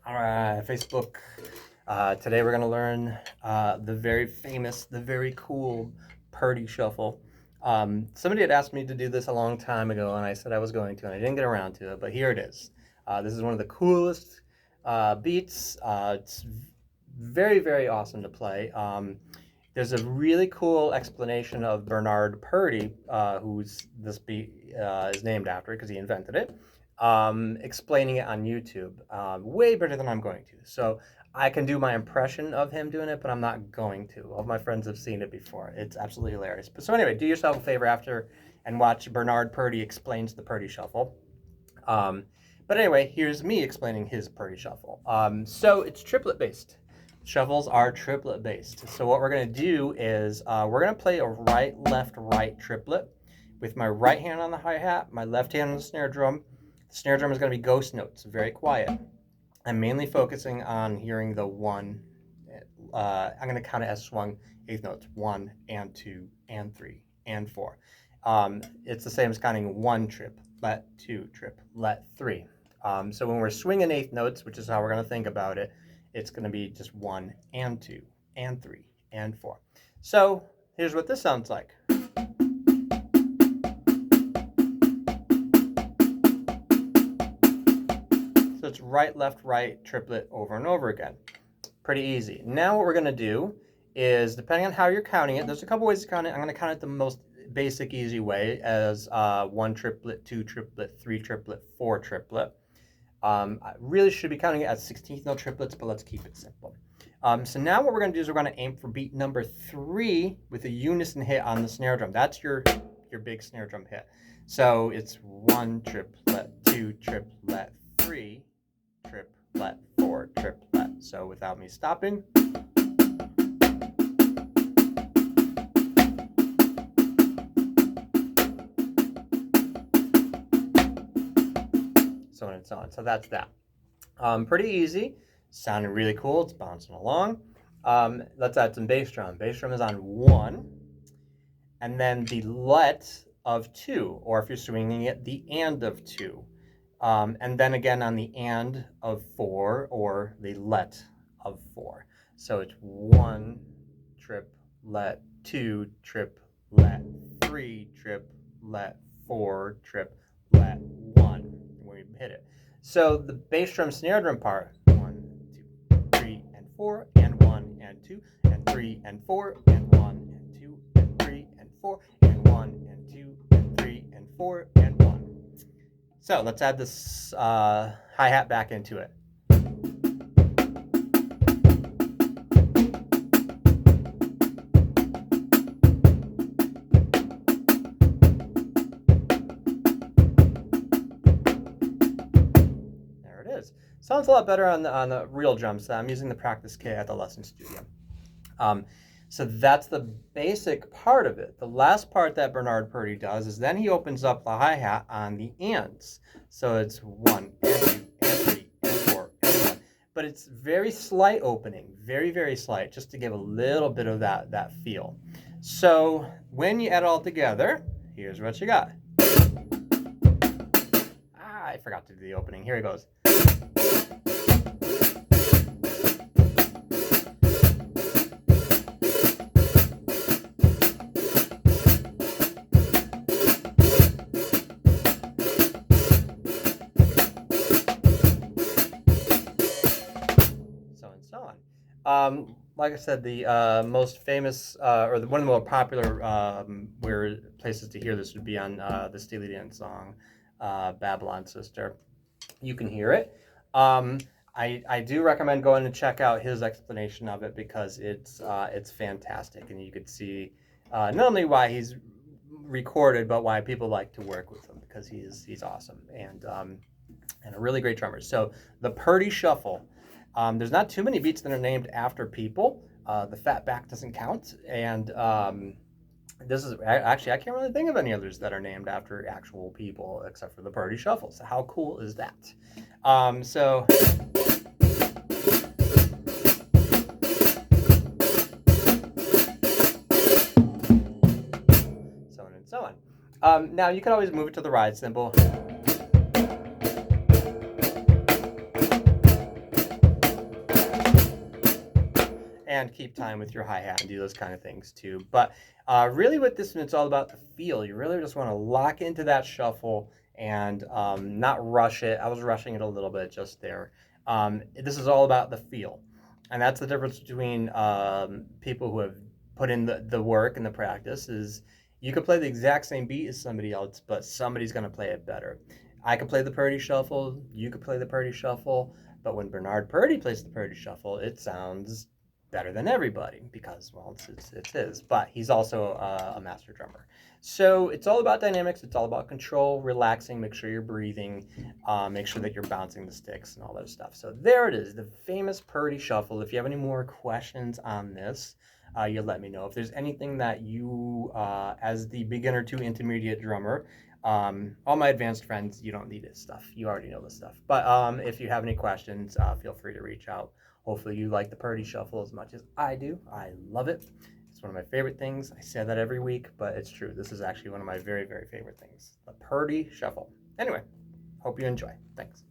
All right, Facebook. Today we're going to learn the very famous, the very cool Purdie Shuffle. Somebody had asked me to do this a long time ago, and I said I was going to, and I didn't get around to it, but here it is. This is one of the coolest beats. It's very, very awesome to play. There's a really cool explanation of Bernard Purdie, who's this beat is named after because he invented it, explaining it on YouTube, way better than I'm going to. So I can do my impression of him doing it, but I'm not going to. All of my friends have seen it before. It's absolutely hilarious. But so anyway, do yourself a favor after and watch Bernard Purdie explains the Purdie Shuffle. But anyway, here's me explaining his Purdie Shuffle. So it's triplet based. Shuffles are triplet based. So what we're going to do is we're going to play a right, left, right triplet with my right hand on the hi-hat, my left hand on the snare drum. The snare drum is going to be ghost notes, very quiet. I'm mainly focusing on hearing the one. I'm going to count it as swung eighth notes, 1 and 2 and 3 and 4. It's the same as counting 1 trip, let 2 trip, let 3. So when we're swinging eighth notes, which is how we're going to think about it, it's going to be just 1 and 2 and 3 and 4. So here's what this sounds like. So it's right, left, right, triplet over and over again. Pretty easy. Now what we're going to do is, depending on how you're counting it, there's a couple ways to count it. I'm going to count it the most basic, easy way as 1 triplet, 2 triplet, 3 triplet, 4 triplet. I really should be counting it as 16th note triplets, but let's keep it simple. So now what we're going to do is we're going to aim for beat number 3 with a unison hit on the snare drum. That's your big snare drum hit. So it's 1 triplet, 2 triplet, 3 triplet, 4 triplet. So without me stopping. So on and so on. So that's that. Pretty easy. Sounding really cool. It's bouncing along. Let's add some bass drum. Bass drum is on 1. And then the let of 2. Or if you're swinging it, the and of 2. And then again on the and of 4 or the let of 4. So it's 1 trip, let, 2 trip, let, 3 trip, let, 4 trip, let, 1 when we hit it. So the bass drum snare drum part, 1, 2, 3, and 4, and 1, and 2, and 3, and 4, and 1, and 2, and 3, and 4, and 1, and 2, and 3, and 4, and 1. So let's add this hi-hat back into it. There it is. Sounds a lot better on the real drum set. I'm using the practice kit at the lesson studio. So that's the basic part of it. The last part that Bernard Purdie does is then he opens up the hi-hat on the ands. So it's 1 and 2 and 3 and 4 and 1. But it's very slight opening, very, very slight, just to give a little bit of that feel. So when you add it all together, here's what you got. I forgot to do the opening. Here it goes. Like I said, the most famous, or one of the more popular places to hear this would be on the Steely Dan song, Babylon Sister. You can hear it. I do recommend going to check out his explanation of it because it's fantastic, and you could see not only why he's recorded, but why people like to work with him because he's awesome and a really great drummer. So the Purdie Shuffle. There's not too many beats that are named after people. The fat back doesn't count. And this is actually, I can't really think of any others that are named after actual people except for the Purdie Shuffle. So how cool is that? So on and so on. Now you can always move it to the ride cymbal. and keep time with your hi-hat and do those kind of things too. But really with this one, it's all about the feel. You really just want to lock into that shuffle and not rush it. I was rushing it a little bit just there. This is all about the feel. And that's the difference between people who have put in the work and the practice is you could play the exact same beat as somebody else, but somebody's going to play it better. I could play the Purdie Shuffle, you could play the Purdie Shuffle, but when Bernard Purdie plays the Purdie Shuffle, it sounds better than everybody because, well, it's his. But he's also a master drummer. So it's all about dynamics. It's all about control, relaxing, make sure you're breathing, make sure that you're bouncing the sticks and all that stuff. So there it is, the famous Purdie Shuffle. If you have any more questions on this, you let me know. If there's anything that you, as the beginner to intermediate drummer, all my advanced friends, you don't need this stuff. You already know this stuff. But if you have any questions, feel free to reach out. Hopefully you like the Purdie Shuffle as much as I do. I love it. It's one of my favorite things. I say that every week, but it's true. This is actually one of my very, very favorite things. The Purdie Shuffle. Anyway, hope you enjoy. Thanks.